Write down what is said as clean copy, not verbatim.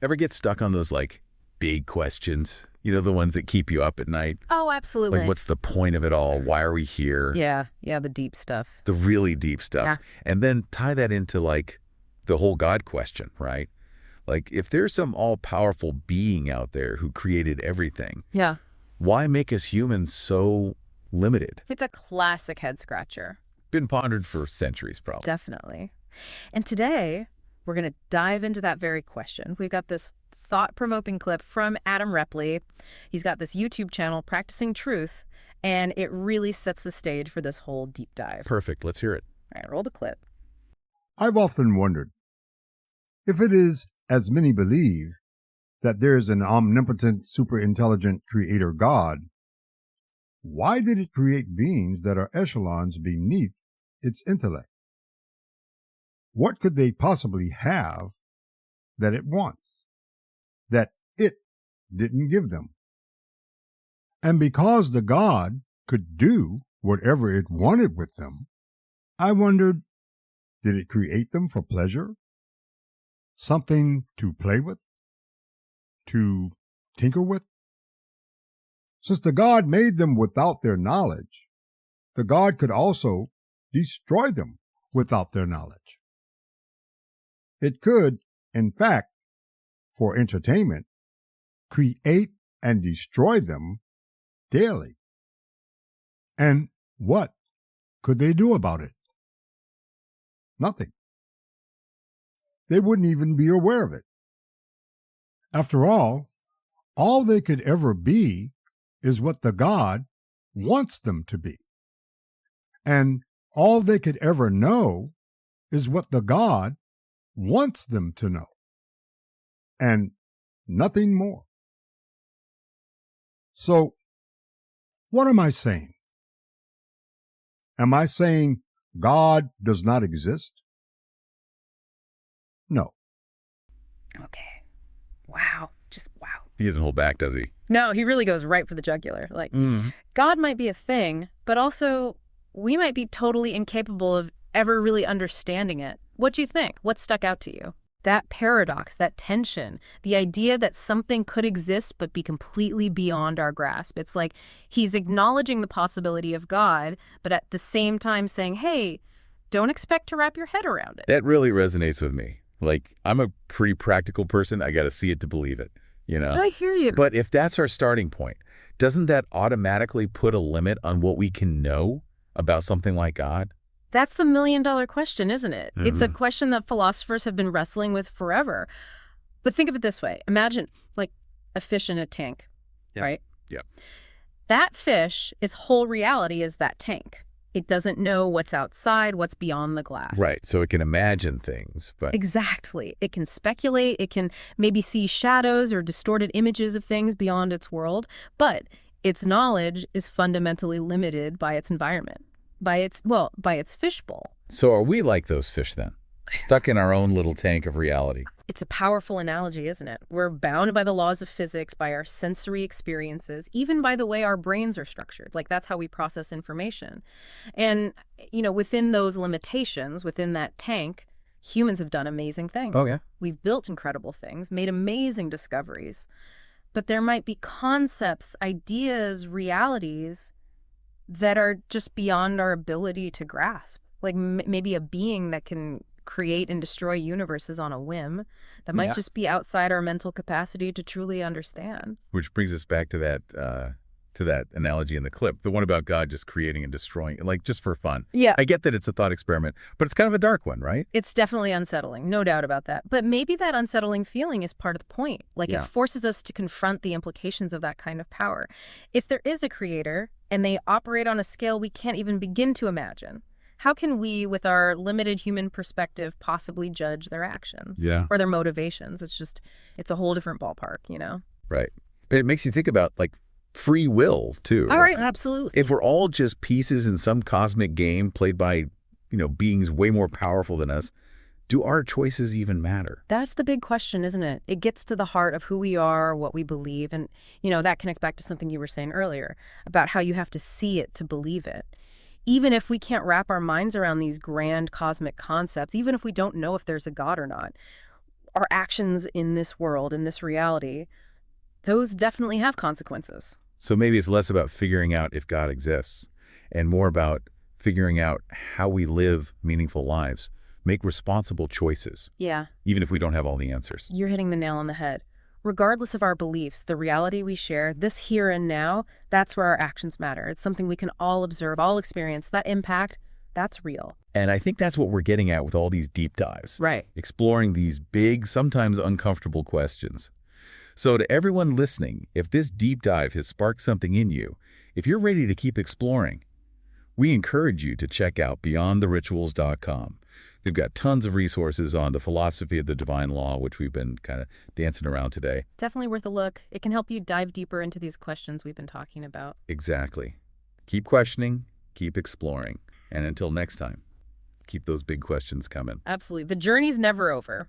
Ever get stuck on those like big questions? You know, the ones that keep you up at night? Oh, Like, absolutely. what's the point of it all? Why are we here? Yeah, the deep stuff. The really deep Yeah. stuff. And then tie that into like the whole God question, right? Like, if there's some all-powerful being out there who created everything, Yeah. why make us humans so limited? It's a classic head scratcher. Been pondered for centuries, probably. Definitely. And today, we're going to dive into that very question. We've got this thought-provoking clip from Adam Repley. He's got this YouTube channel, Practicing Truth, and it really sets the stage for this whole deep dive. Perfect. Let's hear it. All right, roll the clip. I've often wondered, if it is, as many believe, that there is an omnipotent, superintelligent creator God, why did it create beings that are echelons beneath its intellect? What could they possibly have that it wants, that it didn't give them? And because the God could do whatever it wanted with them, I wondered, did it create them for pleasure? Something to play with? To tinker with? Since the God made them without their knowledge, the God could also destroy them without their knowledge. It could, in fact, for entertainment, create and destroy them daily. And what could they do about it? Nothing. They wouldn't even be aware of it. After all they could ever be is what the God wants them to be. And all they could ever know is what the God wants them to know. And nothing more. So, what am I saying? Am I saying God does not exist? No. Okay. Wow. Just wow. He doesn't hold back, does he? No, he really goes right for the jugular. Like, God might be a thing, but also we might be totally incapable of ever really understanding it. What do you think? What stuck out to you? That paradox, that tension, the idea that something could exist but be completely beyond our grasp. It's like he's acknowledging the possibility of God, but at the same time saying, hey, don't expect to wrap your head around it. That really resonates with me. Like, I'm a pretty practical person. I got to see it to believe it, you know? I hear you. But if that's our starting point, doesn't that automatically put a limit on what we can know about something like God? That's the million-dollar question, isn't it? It's a question that philosophers have been wrestling with forever. But think of it this way. Imagine, like, a fish in a tank, right? Yeah. That fish, its whole reality is that tank. It doesn't know what's outside, what's beyond the glass. Right. So it can imagine things, but Exactly. It can speculate. It can maybe see shadows or distorted images of things beyond its world. But its knowledge is fundamentally limited by its environment, by its fishbowl. so are we like those fish then? Stuck in our own little tank of reality. It's a powerful analogy, isn't it? We're bound by the laws of physics, by our sensory experiences, even by the way our brains are structured. Like, that's how we process information. And, you know, within those limitations, within that tank, humans have done amazing things. Oh, yeah. We've built incredible things, made amazing discoveries. But there might be concepts, ideas, realities that are just beyond our ability to grasp. Like maybe a being that can create and destroy universes on a whim that might just be outside our mental capacity to truly understand. Which brings us back to that analogy in the clip, the one about God just creating and destroying, like just for fun. Yeah. I get that it's a thought experiment, but it's kind of a dark one, right? It's definitely unsettling, no doubt about that. But maybe that unsettling feeling is part of the point. Like, it forces us to confront the implications of that kind of power. If there is a creator and they operate on a scale we can't even begin to imagine, how can we, with our limited human perspective, possibly judge their actions or their motivations? It's a whole different ballpark, you know? Right. But it makes you think about, like, free will, too. All right, absolutely. If we're all just pieces in some cosmic game played by, beings way more powerful than us, do our choices even matter? That's the big question, isn't it? It gets to the heart of who we are, what we believe. And, that connects back to something you were saying earlier about how you have to see it to believe it. Even if we can't wrap our minds around these grand cosmic concepts, even if we don't know if there's a God or not, our actions in this world, in this reality, those definitely have consequences. So maybe it's less about figuring out if God exists and more about figuring out how we live meaningful lives, make responsible choices, Yeah, even if we don't have all the answers. you're hitting the nail on the head. Regardless of our beliefs, the reality we share, this here and now, that's where our actions matter. It's something we can all observe, all experience. That impact, that's real. And I think that's what we're getting at with all these deep dives. Right. Exploring these big, sometimes uncomfortable questions. So to everyone listening, if this deep dive has sparked something in you, if you're ready to keep exploring, we encourage you to check out beyondtherituals.com. They've got tons of resources on the philosophy of the divine law, which we've been kind of dancing around today. Definitely worth a look. It can help you dive deeper into these questions we've been talking about. Exactly. Keep questioning, keep exploring. And until next time, keep those big questions coming. Absolutely. The journey's never over.